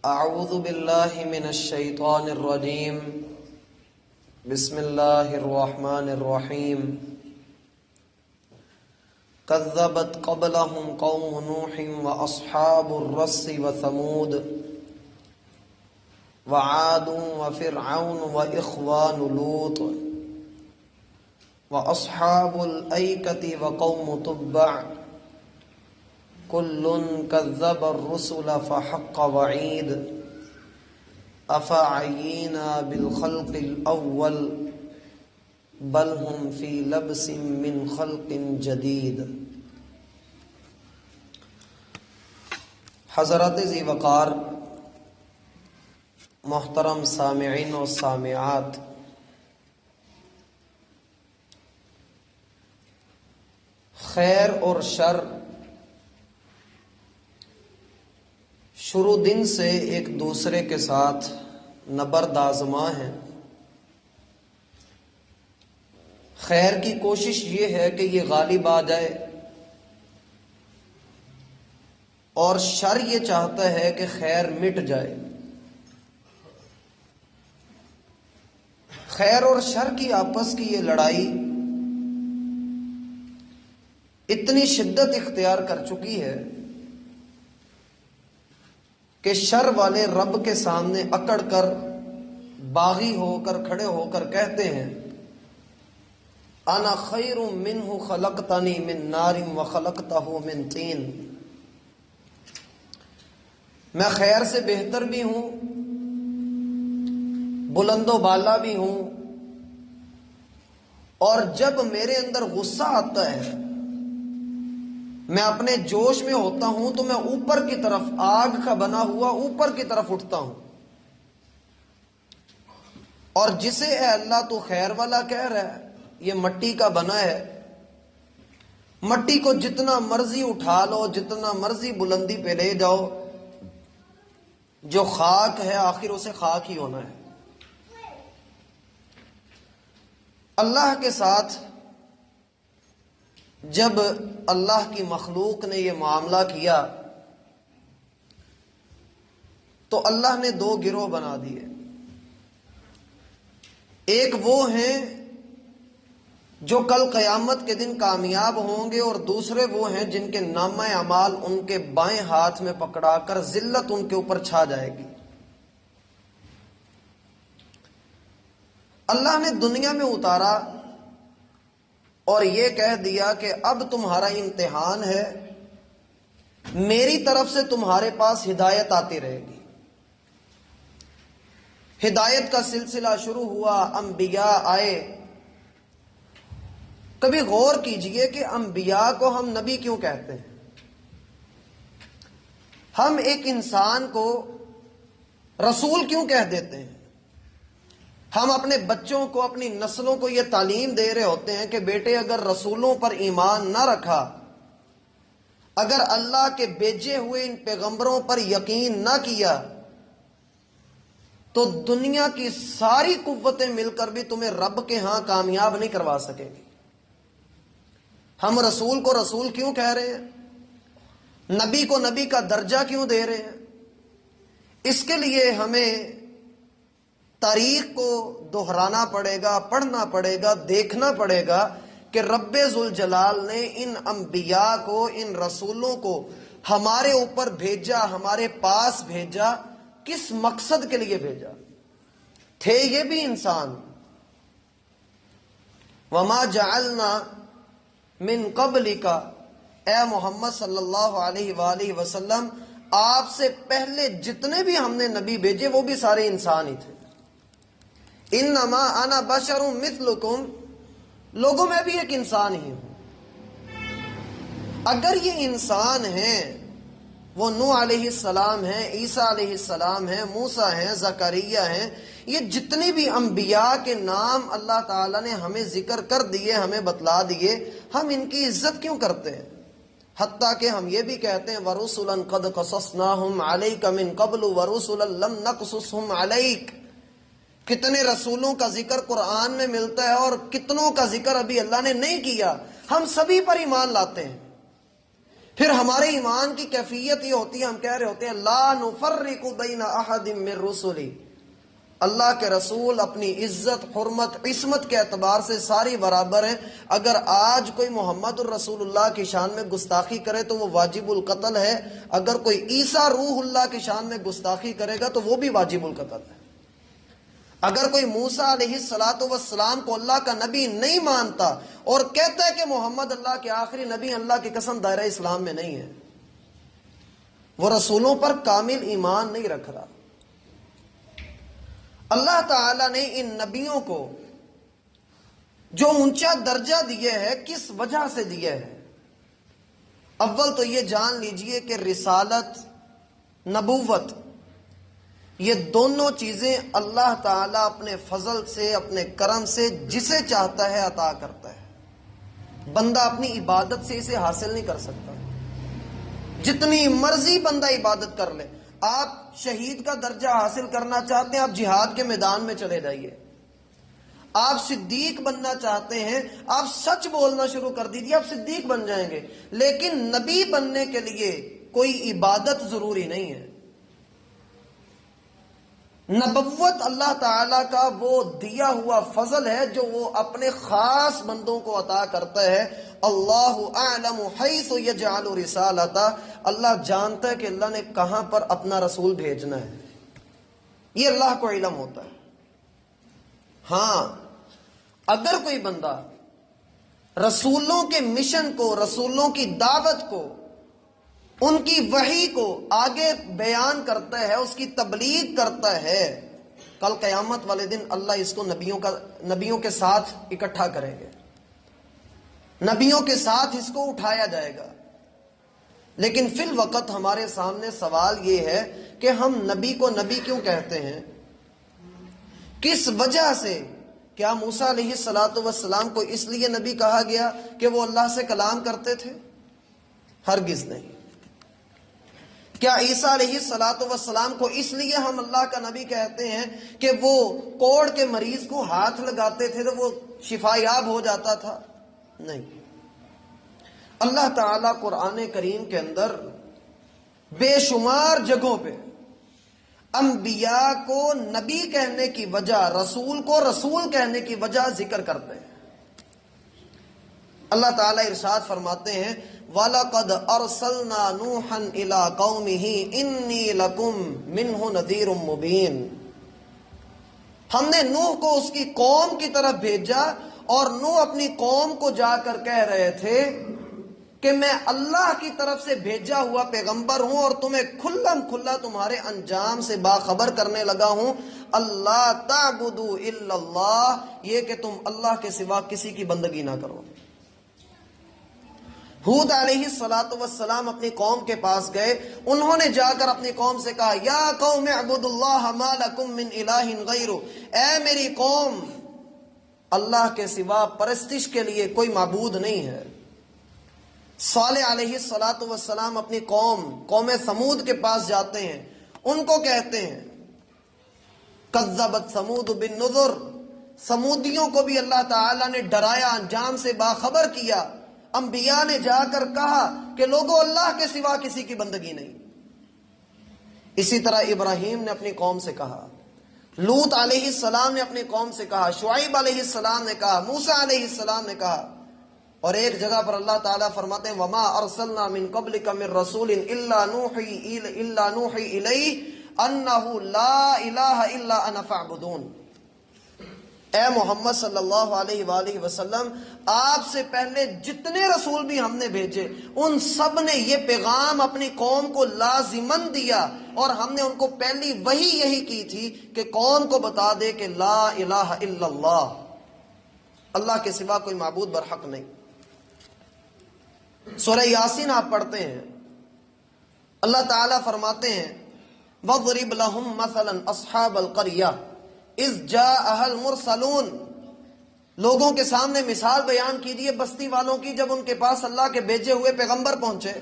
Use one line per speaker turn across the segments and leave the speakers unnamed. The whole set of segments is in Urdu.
اعوذ باللہ من الشیطان الرجیم بسم اللہ الرحمن الرحیم کذبت قبلہم قوم نوح واصحاب الرس وثمود وعاد وفرعون واخوان لوط واصحاب الایکۃ وقوم تبع کل کذب الرسل فحق وعید افعینا بالخلق الاول بل هم فی لبس من خلق جدید۔ حضرات ذی وقار محترم سامعین و سامعات، خیر اور شر شروع دن سے ایک دوسرے کے ساتھ نبرد آزما ہیں۔ خیر کی کوشش یہ ہے کہ یہ غالب آ جائے، اور شر یہ چاہتا ہے کہ خیر مٹ جائے۔ خیر اور شر کی آپس کی یہ لڑائی اتنی شدت اختیار کر چکی ہے کہ شر والے رب کے سامنے اکڑ کر باغی ہو کر کھڑے ہو کر کہتے ہیں انا خیر منہ خلقتنی من نار وخلقتہ من طین، میں خیر سے بہتر بھی ہوں، بلند و بالا بھی ہوں، اور جب میرے اندر غصہ آتا ہے، میں اپنے جوش میں ہوتا ہوں تو میں اوپر کی طرف آگ کا بنا ہوا اوپر کی طرف اٹھتا ہوں، اور جسے اے اللہ تو خیر والا کہہ رہا ہے، یہ مٹی کا بنا ہے، مٹی کو جتنا مرضی اٹھا لو، جتنا مرضی بلندی پہ لے جاؤ، جو خاک ہے آخر اسے خاک ہی ہونا ہے۔ اللہ کے ساتھ جب اللہ کی مخلوق نے یہ معاملہ کیا تو اللہ نے دو گروہ بنا دیے۔ ایک وہ ہیں جو کل قیامت کے دن کامیاب ہوں گے، اور دوسرے وہ ہیں جن کے نامہ اعمال ان کے بائیں ہاتھ میں پکڑا کر ذلت ان کے اوپر چھا جائے گی۔ اللہ نے دنیا میں اتارا اور یہ کہہ دیا کہ اب تمہارا امتحان ہے، میری طرف سے تمہارے پاس ہدایت آتی رہے گی۔ ہدایت کا سلسلہ شروع ہوا، انبیاء آئے۔ کبھی غور کیجئے کہ انبیاء کو ہم نبی کیوں کہتے ہیں؟ ہم ایک انسان کو رسول کیوں کہہ دیتے ہیں؟ ہم اپنے بچوں کو، اپنی نسلوں کو یہ تعلیم دے رہے ہوتے ہیں کہ بیٹے اگر رسولوں پر ایمان نہ رکھا، اگر اللہ کے بھیجے ہوئے ان پیغمبروں پر یقین نہ کیا، تو دنیا کی ساری قوتیں مل کر بھی تمہیں رب کے ہاں کامیاب نہیں کروا سکے گی۔ ہم رسول کو رسول کیوں کہہ رہے ہیں؟ نبی کو نبی کا درجہ کیوں دے رہے ہیں؟ اس کے لیے ہمیں تاریخ کو دہرانا پڑے گا، پڑھنا پڑے گا، دیکھنا پڑے گا کہ رب ذوالجلال نے ان انبیاء کو، ان رسولوں کو ہمارے اوپر بھیجا، ہمارے پاس بھیجا، کس مقصد کے لیے بھیجا؟ تھے یہ بھی انسان۔ وما جعلنا من قبلک، اے محمد صلی اللہ علیہ وآلہ وسلم، آپ سے پہلے جتنے بھی ہم نے نبی بھیجے وہ بھی سارے انسان ہی تھے۔ انما انا بشر مثلکم، لوگوں میں بھی ایک انسان ہی ہوں۔ اگر یہ انسان ہیں، وہ نوح علیہ السلام ہیں، عیسیٰ علیہ السلام ہیں، موسیٰ ہیں، زکریا ہیں، یہ جتنے بھی انبیاء کے نام اللہ تعالیٰ نے ہمیں ذکر کر دیے، ہمیں بتلا دیے، ہم ان کی عزت کیوں کرتے ہیں؟ حتیٰ کہ ہم یہ بھی کہتے ہیں وَرُسُلًا قَدْ قَصَصْنَاهُمْ عَلَيْكَ مِن قَبْلُ وَرُسُلًا لَمْ نَقْصُصْهُمْ عَلَيْكَ۔ کتنے رسولوں کا ذکر قرآن میں ملتا ہے اور کتنوں کا ذکر ابھی اللہ نے نہیں کیا۔ ہم سبھی پر ایمان لاتے ہیں، پھر ہمارے ایمان کی کیفیت یہ ہوتی ہے، ہم کہہ رہے ہوتے ہیں لا نفرق بین احد من رسلی، اللہ کے رسول اپنی عزت، حرمت، عصمت کے اعتبار سے ساری برابر ہیں۔ اگر آج کوئی محمد الرسول اللہ کی شان میں گستاخی کرے تو وہ واجب القتل ہے، اگر کوئی عیسیٰ روح اللہ کی شان میں گستاخی کرے گا تو وہ بھی واجب القتل ہے۔ اگر کوئی موسیٰ علیہ السلام کو اللہ کا نبی نہیں مانتا اور کہتا ہے کہ محمد اللہ کے آخری نبی، اللہ کی قسم دائرہ اسلام میں نہیں ہے، وہ رسولوں پر کامل ایمان نہیں رکھ رہا۔ اللہ تعالیٰ نے ان نبیوں کو جو اونچا درجہ دیا ہے کس وجہ سے دیا ہے؟ اول تو یہ جان لیجئے کہ رسالت، نبوت، یہ دونوں چیزیں اللہ تعالیٰ اپنے فضل سے، اپنے کرم سے جسے چاہتا ہے عطا کرتا ہے۔ بندہ اپنی عبادت سے اسے حاصل نہیں کر سکتا، جتنی مرضی بندہ عبادت کر لے۔ آپ شہید کا درجہ حاصل کرنا چاہتے ہیں، آپ جہاد کے میدان میں چلے جائیے۔ آپ صدیق بننا چاہتے ہیں، آپ سچ بولنا شروع کر دیجیے، آپ صدیق بن جائیں گے۔ لیکن نبی بننے کے لیے کوئی عبادت ضروری نہیں ہے۔ نبوت اللہ تعالیٰ کا وہ دیا ہوا فضل ہے جو وہ اپنے خاص بندوں کو عطا کرتا ہے۔ اللہ اعلم حیث یجعل رسالتہ، اللہ جانتا ہے کہ اللہ نے کہاں پر اپنا رسول بھیجنا ہے، یہ اللہ کو علم ہوتا ہے۔ ہاں، اگر کوئی بندہ رسولوں کے مشن کو، رسولوں کی دعوت کو، ان کی وحی کو آگے بیان کرتا ہے، اس کی تبلیغ کرتا ہے، کل قیامت والے دن اللہ اس کو نبیوں کے ساتھ اکٹھا کریں گے، نبیوں کے ساتھ اس کو اٹھایا جائے گا۔ لیکن فی الوقت ہمارے سامنے سوال یہ ہے کہ ہم نبی کو نبی کیوں کہتے ہیں؟ کس وجہ سے؟ کیا موسیٰ علیہ السلام کو اس لیے نبی کہا گیا کہ وہ اللہ سے کلام کرتے تھے؟ ہرگز نہیں۔ کیا عیسیٰ علیہ السلام کو اس لیے ہم اللہ کا نبی کہتے ہیں کہ وہ کوڑ کے مریض کو ہاتھ لگاتے تھے تو وہ شفا یاب ہو جاتا تھا؟ نہیں۔ اللہ تعالیٰ قرآن کریم کے اندر بے شمار جگہوں پہ انبیاء کو نبی کہنے کی وجہ، رسول کو رسول کہنے کی وجہ ذکر کرتے ہیں۔ اللہ تعالیٰ ارشاد فرماتے ہیں وَلَقَدْ أَرْسَلْنَا نُوحًا إِلَىٰ قَوْمِهِ إِنِّي لَكُمْ مِنْهُ نَذِيرٌ مُبِينٌ، ہم نے نوح کو اس کی قوم کی طرف بھیجا اور نوح اپنی قوم کو جا کر کہہ رہے تھے کہ میں اللہ کی طرف سے بھیجا ہوا پیغمبر ہوں اور تمہیں کھلم کھلا تمہارے انجام سے باخبر کرنے لگا ہوں۔ اللہ تعبدوا الا اللہ، یہ کہ تم اللہ کے سوا کسی کی بندگی نہ کرو۔ ہود علیہ السلام اپنی قوم کے پاس گئے، انہوں نے جا کر اپنی قوم سے کہا یا قوم اعبدوا اللہ ما لکم من الہ غیرہ، اے میری قوم، اللہ کے سوا پرستش کے لیے کوئی معبود نہیں ہے۔ صالح علیہ السلام اپنی قوم ثمود کے پاس جاتے ہیں، ان کو کہتے ہیں کذبت ثمود بالنذر، ثمودیوں کو بھی اللہ تعالیٰ نے ڈرایا، انجام سے باخبر کیا۔ انبیاء نے جا کر کہا کہ لوگوں اللہ کے سوا کسی کی بندگی نہیں۔ اسی طرح ابراہیم نے اپنی قوم سے کہا، لوط علیہ السلام نے اپنی قوم سے کہا، شعیب علیہ السلام نے کہا، موسیٰ علیہ السلام نے کہا۔ اور ایک جگہ پر اللہ تعالیٰ فرماتے ہیں وَمَا أَرْسَلْنَا مِن قَبْلِكَ مِن رَّسُولٍ إِلَّا نُوحِي إِلَيْهِ أَنَّهُ لَا إِلَٰهَ إِلَّا أَنَا فَاعْبُدُونِ، اے محمد صلی اللہ علیہ وآلہ وسلم، آپ سے پہلے جتنے رسول بھی ہم نے بھیجے ان سب نے یہ پیغام اپنی قوم کو لازماً دیا، اور ہم نے ان کو پہلی وحی یہی کی تھی کہ قوم کو بتا دے کہ لا الہ الا اللہ، اللہ کے سوا کوئی معبود برحق نہیں۔ سورہ یاسین آپ پڑھتے ہیں، اللہ تعالیٰ فرماتے ہیں وَضْرِبْ لَهُمْ مَثَلًا أَصْحَابَ الْقَرْيَةِ اذ جاءها المرسلون، لوگوں کے سامنے مثال بیان کیجیے بستی والوں کی جب ان کے پاس اللہ کے بھیجے ہوئے پیغمبر پہنچے۔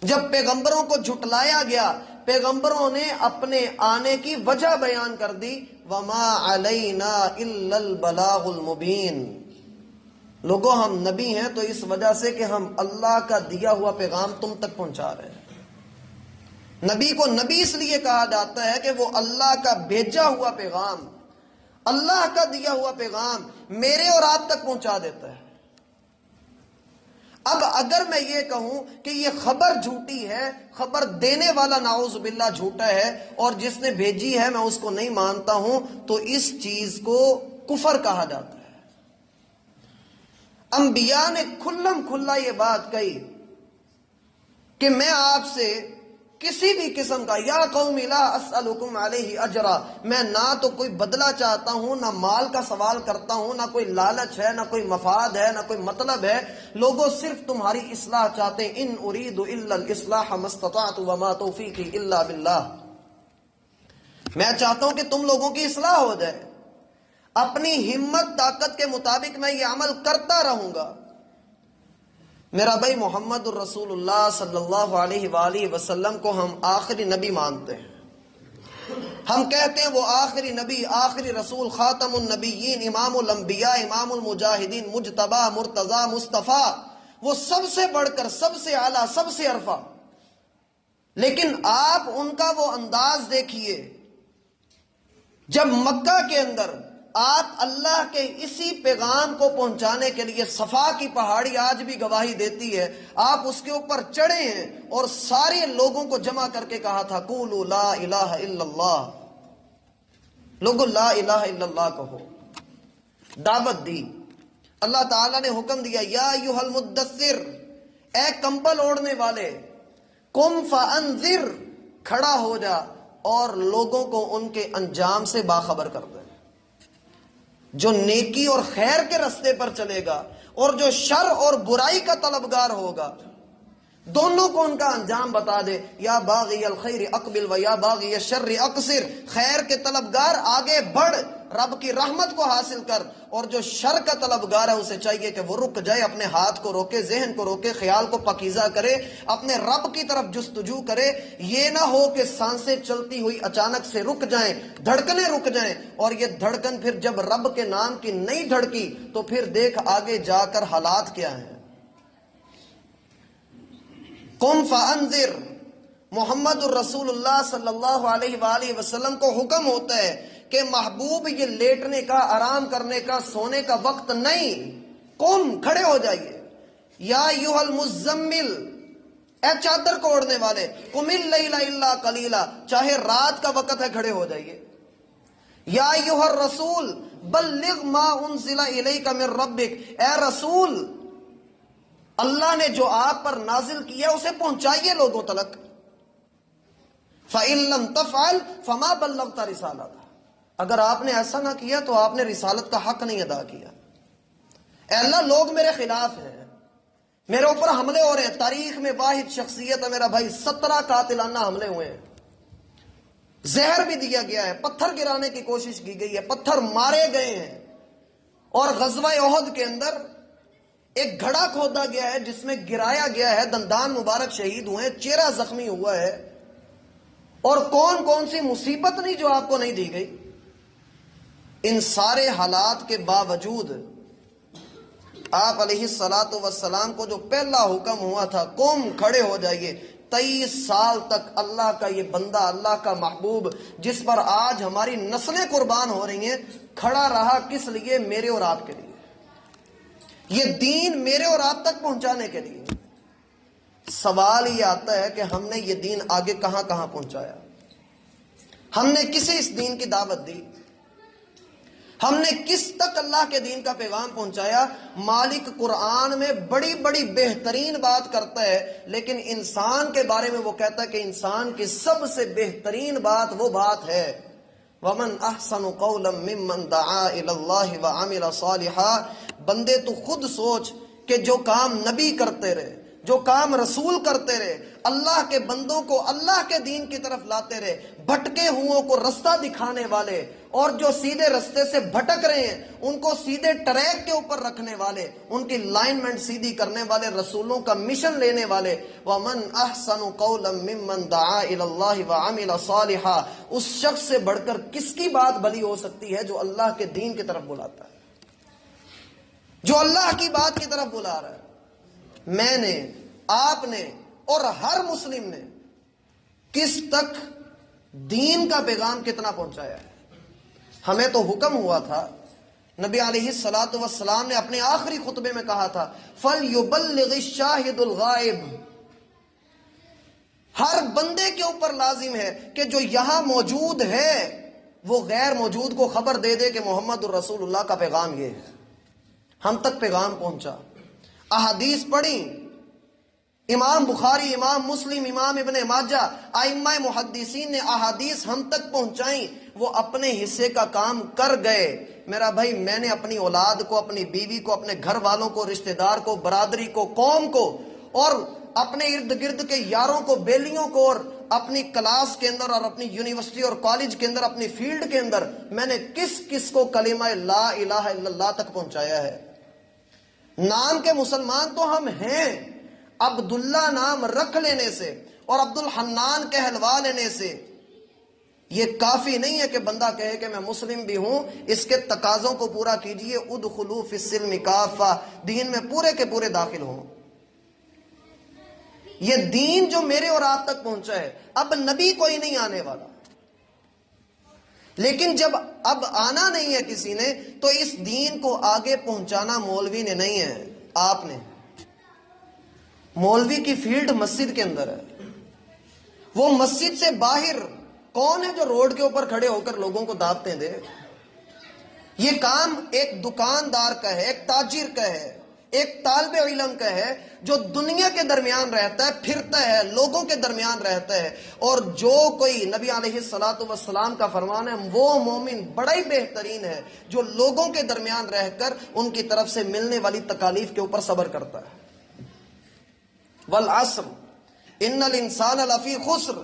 جب پیغمبروں کو جھٹلایا گیا، پیغمبروں نے اپنے آنے کی وجہ بیان کر دی، وما علینا الا البلاغ المبین، لوگوں ہم نبی ہیں تو اس وجہ سے کہ ہم اللہ کا دیا ہوا پیغام تم تک پہنچا رہے ہیں۔ نبی کو نبی اس لیے کہا جاتا ہے کہ وہ اللہ کا بھیجا ہوا پیغام، اللہ کا دیا ہوا پیغام میرے اور آپ تک پہنچا دیتا ہے۔ اب اگر میں یہ کہوں کہ یہ خبر جھوٹی ہے، خبر دینے والا نعوذ باللہ جھوٹا ہے، اور جس نے بھیجی ہے میں اس کو نہیں مانتا ہوں، تو اس چیز کو کفر کہا جاتا ہے۔ انبیاء نے کھلم کھلا یہ بات کہی کہ میں آپ سے کسی بھی قسم کا، یا قوم لا اسألکم علیہ اجرا، میں نہ تو کوئی بدلہ چاہتا ہوں، نہ مال کا سوال کرتا ہوں، نہ کوئی لالچ ہے، نہ کوئی مفاد ہے، نہ کوئی مطلب ہے، لوگوں صرف تمہاری اصلاح چاہتے ہیں۔ ان اريد الا الاصلاح ما استطعت وما توفیقی الا باللہ، میں چاہتا ہوں کہ تم لوگوں کی اصلاح ہو جائے، اپنی ہمت طاقت کے مطابق میں یہ عمل کرتا رہوں گا۔ میرا بھائی محمد الرسول اللہ صلی اللہ علیہ وآلہ وسلم کو ہم آخری نبی مانتے ہیں، ہم کہتے ہیں وہ آخری نبی، آخری رسول، خاتم النبیین، امام الانبیاء، امام المجاہدین، مجتبی، مرتضی، مصطفیٰ، وہ سب سے بڑھ کر، سب سے اعلیٰ، سب سے عرفہ۔ لیکن آپ ان کا وہ انداز دیکھیے، جب مکہ کے اندر آپ اللہ کے اسی پیغام کو پہنچانے کے لیے، صفا کی پہاڑی آج بھی گواہی دیتی ہے، آپ اس کے اوپر چڑھے ہیں اور سارے لوگوں کو جمع کر کے کہا تھا قولوا لا الہ الا اللہ، لوگوں لا الہ الا اللہ کہو، دعوت دی۔ اللہ تعالیٰ نے حکم دیا یا ایھا المدثر، اے کمبل اوڑھنے والے، قم فانذر، کھڑا ہو جا اور لوگوں کو ان کے انجام سے باخبر کر دے۔ جو نیکی اور خیر کے رستے پر چلے گا اور جو شر اور برائی کا طلبگار ہوگا، دونوں کو ان کا انجام بتا دے۔ یا باغی الخیر اقبل و یا باغی الشر اقصر، خیر کے طلبگار آگے بڑھ، رب کی رحمت کو حاصل کر، اور جو شر کا طلبگار ہے اسے چاہیے کہ وہ رک جائے، اپنے ہاتھ کو روکے، ذہن کو روکے، خیال کو پاکیزہ کرے، اپنے رب کی طرف جستجو کرے۔ یہ نہ ہو کہ سانسیں چلتی ہوئی اچانک سے رک جائیں، دھڑکنیں رک جائیں، اور یہ دھڑکن پھر جب رب کے نام کی نہیں دھڑکی تو پھر دیکھ آگے جا کر حالات کیا ہیں۔ قم فانذر، محمد الرسول اللہ صلی اللہ علیہ وآلہ وسلم کو حکم ہوتا ہے کہ محبوب یہ لیٹنے کا، آرام کرنے کا، سونے کا وقت نہیں، قم، کھڑے ہو جائیے۔ یا ایھا المزمل، اے چادر کو اوڑھنے والے، قم اللیل الا قلیلا، چاہے رات کا وقت ہے کھڑے ہو جائیے۔ یا ایھا الرسول بلغ ما انزل الیک من ربک، اے رسول اللہ نے جو آپ پر نازل کیا اسے پہنچائیے لوگوں تلک۔ فَإِن لَّمْ تَفْعَلْ فَمَا بَلَّغْتَ رِسَالَتَهُ، اگر آپ نے ایسا نہ کیا تو آپ نے رسالت کا حق نہیں ادا کیا۔ اے اللہ، لوگ میرے خلاف ہیں، میرے اوپر حملے ہو رہے ہیں، تاریخ میں واحد شخصیت ہے میرا بھائی، 17 قاتلانہ حملے ہوئے ہیں، زہر بھی دیا گیا ہے، پتھر گرانے کی کوشش کی گئی ہے، پتھر مارے گئے ہیں، اور غزوہ احد کے اندر ایک گھڑا کھودا گیا ہے جس میں گرایا گیا ہے، دندان مبارک شہید ہوئے ہیں، چہرہ زخمی ہوا ہے، اور کون کون سی مصیبت نہیں جو آپ کو نہیں دی گئی۔ ان سارے حالات کے باوجود آپ علیہ الصلاۃ والسلام کو جو پہلا حکم ہوا تھا قوم، کھڑے ہو جائیے، 23 سال تک اللہ کا یہ بندہ، اللہ کا محبوب، جس پر آج ہماری نسلیں قربان ہو رہی ہیں، کھڑا رہا کس لیے؟ میرے اور آپ کے لیے، یہ دین میرے اور آپ تک پہنچانے کے لیے۔ سوال یہ آتا ہے کہ ہم نے یہ دین آگے کہاں کہاں پہنچایا؟ ہم نے کسے اس دین کی دعوت دی؟ ہم نے کس تک اللہ کے دین کا پیغام پہنچایا؟ مالک قرآن میں بڑی بڑی بہترین بات کرتا ہے، لیکن انسان کے بارے میں وہ کہتا ہے کہ انسان کی سب سے بہترین بات وہ بات ہے وَمَنْ أَحْسَنُ قَوْلًا مِّمَّنْ دَعَا إِلَى اللَّهِ وَعَمِلَ صَالِحًا۔ بندے تو خود سوچ کہ جو کام نبی کرتے رہے، جو کام رسول کرتے رہے، اللہ کے بندوں کو اللہ کے دین کی طرف لاتے رہے، بھٹکے ہوں کو رستہ دکھانے والے، اور جو سیدھے رستے سے بھٹک رہے ہیں ان کو سیدھے ٹریک کے اوپر رکھنے والے، ان کی لائنمنٹ سیدھی کرنے والے، رسولوں کا مشن لینے والے۔ وَمَنْ أَحْسَنُ قَوْلًا مِّمَّنْ دَعَا إِلَى اللَّهِ وَعَمِلَ صَالِحًا، اس شخص سے بڑھ کر کس کی بات بھلی ہو سکتی ہے جو اللہ کے دین کی طرف بلاتا ہے؟ جو اللہ کی بات کی طرف بلا رہا ہے۔ میں نے، آپ نے اور ہر مسلم نے کس تک دین کا پیغام کتنا پہنچایا ہے؟ ہمیں تو حکم ہوا تھا، نبی علیہ الصلوۃ والسلام نے اپنے آخری خطبے میں کہا تھا فَلْيُبَلِّغِ الشَّاهِدُ الْغَائِبُ، ہر بندے کے اوپر لازم ہے کہ جو یہاں موجود ہے وہ غیر موجود کو خبر دے دے کہ محمد الرسول اللہ کا پیغام یہ ہے۔ ہم تک پیغام پہنچا، احادیث پڑھی، امام بخاری، امام مسلم، امام ابن ماجہ، ائمہ محدثین نے احادیث ہم تک پہنچائیں، وہ اپنے حصے کا کام کر گئے۔ میرا بھائی، میں نے اپنی اولاد کو، اپنی بیوی کو، اپنے گھر والوں کو، رشتہ دار کو، برادری کو، قوم کو، اور اپنے ارد گرد کے یاروں کو، بیلیوں کو، اور اپنی کلاس کے اندر اور اپنی یونیورسٹی اور کالج کے اندر، اپنی فیلڈ کے اندر میں نے کس کس کو کلمہ لا الہ الا اللہ تک پہنچایا ہے۔ نام کے مسلمان تو ہم ہیں، عبداللہ نام رکھ لینے سے اور عبد الحنان کہلوا لینے سے یہ کافی نہیں ہے کہ بندہ کہے کہ میں مسلم بھی ہوں۔ اس کے تقاضوں کو پورا کیجئے، ادخلوا فی السلم کافہ، دین میں پورے کے پورے داخل ہوں۔ یہ دین جو میرے اور آپ تک پہنچا ہے، اب نبی کوئی نہیں آنے والا، لیکن جب اب آنا نہیں ہے کسی نے تو اس دین کو آگے پہنچانا مولوی نے نہیں ہے، آپ نے۔ مولوی کی فیلڈ مسجد کے اندر ہے، وہ مسجد سے باہر کون ہے جو روڈ کے اوپر کھڑے ہو کر لوگوں کو دعوتیں دے؟ یہ کام ایک دکاندار کا ہے، ایک تاجر کا ہے، ایک طالب علم کا ہے، جو دنیا کے درمیان رہتا ہے، پھرتا ہے، لوگوں کے درمیان رہتا ہے۔ اور جو کوئی، نبی علیہ الصلوۃ والسلام کا فرمان ہے، وہ مومن بڑا ہی بہترین ہے جو لوگوں کے درمیان رہ کر ان کی طرف سے ملنے والی تکالیف کے اوپر صبر کرتا ہے۔ والعصر ان الانسان لفی خسر،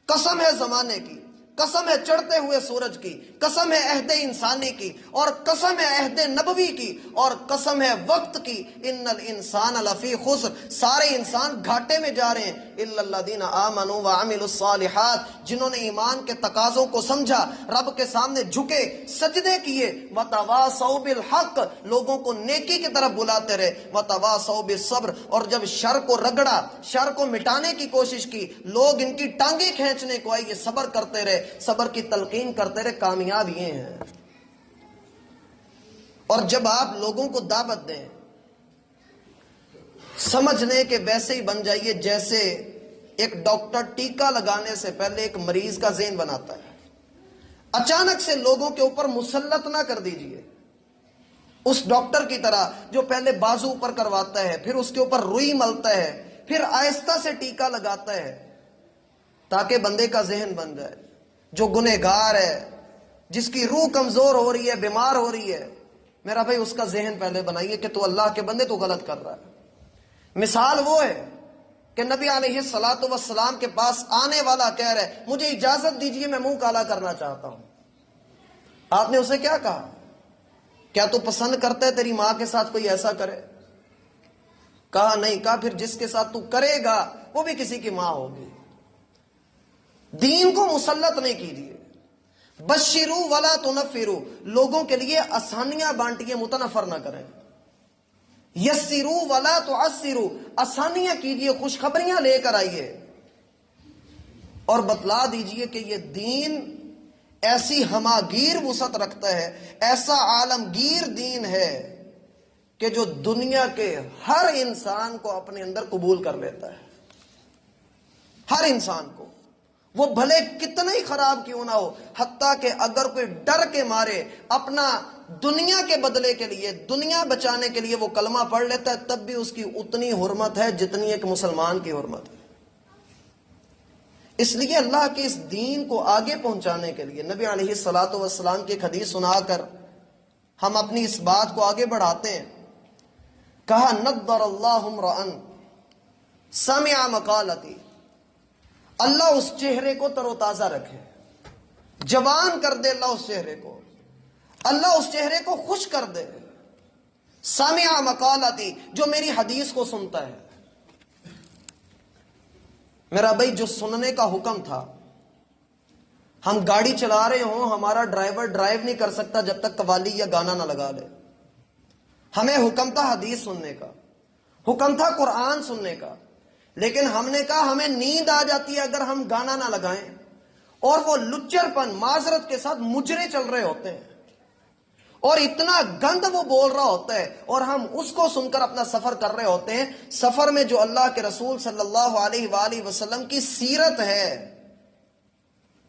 قسم ہے زمانے کی، قسم ہے چڑھتے ہوئے سورج کی، قسم ہے عہد انسانی کی، اور قسم ہے عہد نبوی کی، اور قسم ہے وقت کی، ان الانسان لفی خسر، سارے انسان گھاٹے میں جا رہے ہیں، الا الذین آمنوا وعملوا الصالحات، جنہوں نے ایمان کے تقاضوں کو سمجھا، رب کے سامنے جھکے، سجدے کیے، وتواصوا بالحق، لوگوں کو نیکی کی طرف بلاتے رہے، وتواصوا بالصبر، اور جب شر کو رگڑا، شر کو مٹانے کی کوشش کی، لوگ ان کی ٹانگیں کھینچنے کو آئے، یہ صبر کرتے رہے، صبر کی تلقین کرتے رہے، کامیاب یہ ہیں۔ اور جب آپ لوگوں کو دعوت دیں، سمجھنے کے ویسے ہی بن جائیے جیسے ایک ڈاکٹر ٹیکہ لگانے سے پہلے ایک مریض کا ذہن بناتا ہے۔ اچانک سے لوگوں کے اوپر مسلط نہ کر دیجئے، اس ڈاکٹر کی طرح جو پہلے بازو اوپر کرواتا ہے، پھر اس کے اوپر روئی ملتا ہے، پھر آہستہ سے ٹیکہ لگاتا ہے، تاکہ بندے کا ذہن بن جائے۔ جو گنہگار ہے، جس کی روح کمزور ہو رہی ہے، بیمار ہو رہی ہے، میرا بھائی اس کا ذہن پہلے بنائیے کہ تو اللہ کے بندے تو غلط کر رہا ہے۔ مثال وہ ہے کہ نبی علیہ الصلوۃ والسلام کے پاس آنے والا کہہ رہا ہے مجھے اجازت دیجئے میں منہ کالا کرنا چاہتا ہوں۔ آپ نے اسے کیا کہا؟ کیا تو پسند کرتا ہے تیری ماں کے ساتھ کوئی ایسا کرے؟ کہا نہیں۔ کہا پھر جس کے ساتھ تو کرے گا وہ بھی کسی کی ماں ہوگی۔ دین کو مسلط نہیں کیجیے۔ بشروا ولا تنفروا، لوگوں کے لیے آسانیاں بانٹیے، متنفر نہ کریں۔ یسروا ولا تعسروا، آسانیاں کیجیے، خوشخبریاں لے کر آئیے، اور بتلا دیجئے کہ یہ دین ایسی ہماگیر وسعت رکھتا ہے، ایسا عالمگیر دین ہے کہ جو دنیا کے ہر انسان کو اپنے اندر قبول کر لیتا ہے، ہر انسان کو، وہ بھلے کتنا ہی خراب کیوں نہ ہو، حتیٰ کہ اگر کوئی ڈر کے مارے اپنا دنیا کے بدلے کے لیے، دنیا بچانے کے لیے وہ کلمہ پڑھ لیتا ہے، تب بھی اس کی اتنی حرمت ہے جتنی ایک مسلمان کی حرمت ہے۔ اس لیے اللہ کے اس دین کو آگے پہنچانے کے لیے نبی علیہ الصلوۃ والسلام کی ایک حدیث سنا کر ہم اپنی اس بات کو آگے بڑھاتے ہیں۔ کہا نضر اللہ امرأ سمع مقالتی، اللہ اس چہرے کو تر و تازہ رکھے، جوان کر دے اللہ اس چہرے کو، اللہ اس چہرے کو خوش کر دے۔ سمع مقالتی، جو میری حدیث کو سنتا ہے۔ میرا بھائی جو سننے کا حکم تھا، ہم گاڑی چلا رہے ہوں، ہمارا ڈرائیور ڈرائیو نہیں کر سکتا جب تک قوالی یا گانا نہ لگا لے۔ ہمیں حکم تھا حدیث سننے کا، حکم تھا قرآن سننے کا، لیکن ہم نے کہا ہمیں نیند آ جاتی ہے اگر ہم گانا نہ لگائیں، اور وہ لچر پن معذرت کے ساتھ مجرے چل رہے ہوتے ہیں اور اتنا گند وہ بول رہا ہوتا ہے اور ہم اس کو سن کر اپنا سفر کر رہے ہوتے ہیں۔ سفر میں جو اللہ کے رسول صلی اللہ علیہ وآلہ وسلم کی سیرت ہے،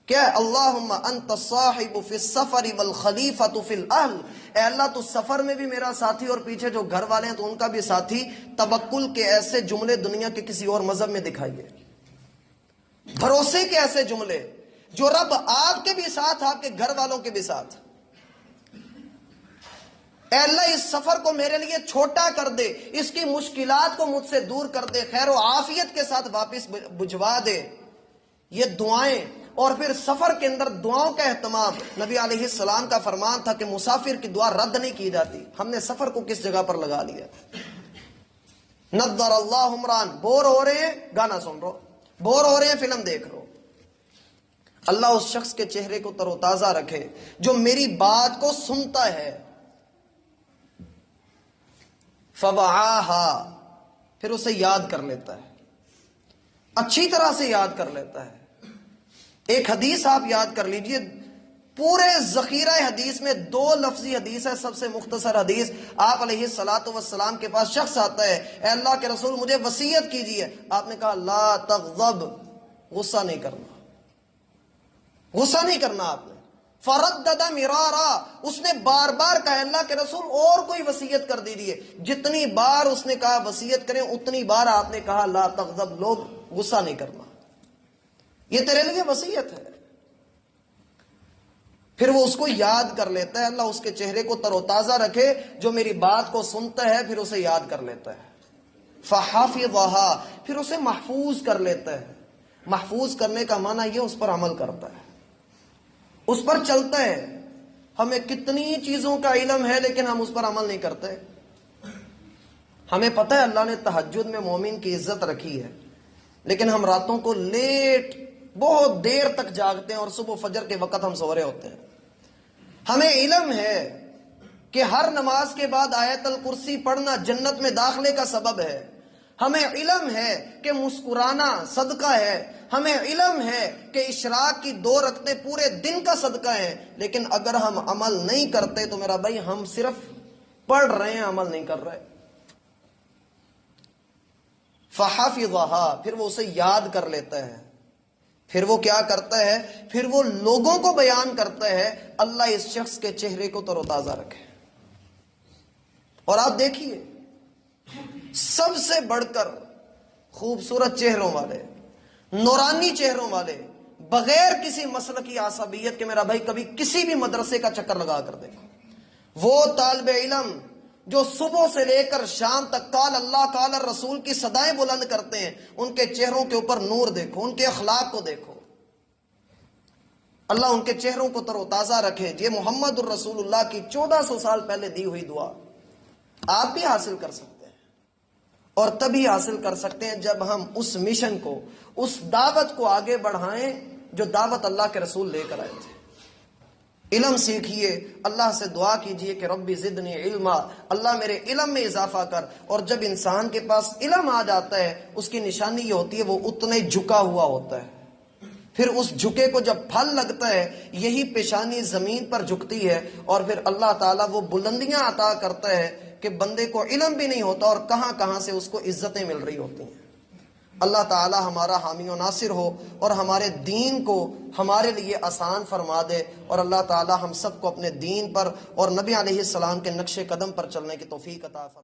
کیا ہے؟ اللہم انت الصاحب فی السفر والخلیفۃ فی الاہل، اے اللہ تو سفر میں بھی میرا ساتھی اور پیچھے جو گھر والے ہیں تو ان کا بھی ساتھی۔ توکل کے ایسے جملے دنیا کے کسی اور مذہب میں دکھائیے، بھروسے کے ایسے جملے جو رب آپ کے بھی ساتھ، آپ کے گھر والوں کے بھی ساتھ۔ اے اللہ اس سفر کو میرے لیے چھوٹا کر دے، اس کی مشکلات کو مجھ سے دور کر دے، خیر و عافیت کے ساتھ واپس بھجوا دے، یہ دعائیں۔ اور پھر سفر کے اندر دعاؤں کا اہتمام، نبی علیہ السلام کا فرمان تھا کہ مسافر کی دعا رد نہیں کی جاتی۔ ہم نے سفر کو کس جگہ پر لگا لیا؟ نظر اللہ عمران، بور ہو رہے ہیں گانا سن رہو، بور ہو رہے ہیں فلم دیکھ رہو۔ اللہ اس شخص کے چہرے کو تر و تازہ رکھے جو میری بات کو سنتا ہے، فوعاہا، پھر اسے یاد کر لیتا ہے، اچھی طرح سے یاد کر لیتا ہے۔ ایک حدیث آپ یاد کر لیجئے، پورے ذخیرہ حدیث میں 2 لفظی حدیث ہے، سب سے مختصر حدیث۔ آپ علیہ السلام کے پاس شخص آتا ہے، اے اللہ کے رسول مجھے وصیت کیجئے۔ آپ نے کہا لا تغضب، غصہ نہیں کرنا، غصہ نہیں کرنا۔ آپ نے فردد مرارا، اس نے بار بار کہا اللہ کے رسول اور کوئی وصیت کر دیجئے۔ جتنی بار اس نے کہا وصیت کریں اتنی بار آپ نے کہا لا تغضب، لوگ غصہ نہیں کرنا، یہ تیرے لیے وصیت ہے۔ پھر وہ اس کو یاد کر لیتا ہے، اللہ اس کے چہرے کو تر و تازہ رکھے جو میری بات کو سنتا ہے، پھر اسے یاد کر لیتا ہے۔ فحافظھا، پھر اسے محفوظ کر لیتا ہے۔ محفوظ کرنے کا معنی یہ اس پر عمل کرتا ہے، اس پر چلتا ہے۔ ہمیں کتنی چیزوں کا علم ہے لیکن ہم اس پر عمل نہیں کرتے۔ ہمیں پتہ ہے اللہ نے تہجد میں مومن کی عزت رکھی ہے، لیکن ہم راتوں کو لیٹ بہت دیر تک جاگتے ہیں اور صبح فجر کے وقت ہم سو رہے ہوتے ہیں۔ ہمیں علم ہے کہ ہر نماز کے بعد آیت الکرسی پڑھنا جنت میں داخلے کا سبب ہے۔ ہمیں علم ہے کہ مسکرانا صدقہ ہے۔ ہمیں علم ہے کہ اشراق کی 2 رکعتیں پورے دن کا صدقہ ہیں، لیکن اگر ہم عمل نہیں کرتے تو میرا بھائی ہم صرف پڑھ رہے ہیں، عمل نہیں کر رہے۔ فحافظھا، پھر وہ اسے یاد کر لیتا ہے، پھر وہ کیا کرتا ہے؟ پھر وہ لوگوں کو بیان کرتا ہے۔ اللہ اس شخص کے چہرے کو تر و تازہ رکھے۔ اور آپ دیکھیے سب سے بڑھ کر خوبصورت چہروں والے، نورانی چہروں والے، بغیر کسی مسلکی عصبیت کے، میرا بھائی کبھی کسی بھی مدرسے کا چکر لگا کر دیکھو، وہ طالب علم جو صبح سے لے کر شام تک قال اللہ قال الرسول کی صدائیں بلند کرتے ہیں، ان کے چہروں کے اوپر نور دیکھو، ان کے اخلاق کو دیکھو۔ اللہ ان کے چہروں کو تر و تازہ رکھے۔ یہ محمد الرسول اللہ کی 1400 سال پہلے دی ہوئی دعا آپ بھی حاصل کر سکتے ہیں، اور تبھی حاصل کر سکتے ہیں جب ہم اس مشن کو، اس دعوت کو آگے بڑھائیں جو دعوت اللہ کے رسول لے کر آئے تھے۔ علم سیکھیے، اللہ سے دعا کیجئے کہ ربی زدنی علما، اللہ میرے علم میں اضافہ کر۔ اور جب انسان کے پاس علم آ جاتا ہے اس کی نشانی یہ ہوتی ہے وہ اتنے جھکا ہوا ہوتا ہے۔ پھر اس جھکے کو جب پھل لگتا ہے، یہی پیشانی زمین پر جھکتی ہے، اور پھر اللہ تعالیٰ وہ بلندیاں عطا کرتا ہے کہ بندے کو علم بھی نہیں ہوتا اور کہاں کہاں سے اس کو عزتیں مل رہی ہوتی ہیں۔ اللہ تعالی ہمارا حامی و ناصر ہو اور ہمارے دین کو ہمارے لیے آسان فرما دے، اور اللہ تعالی ہم سب کو اپنے دین پر اور نبی علیہ السلام کے نقش قدم پر چلنے کی توفیق عطا فرمائے۔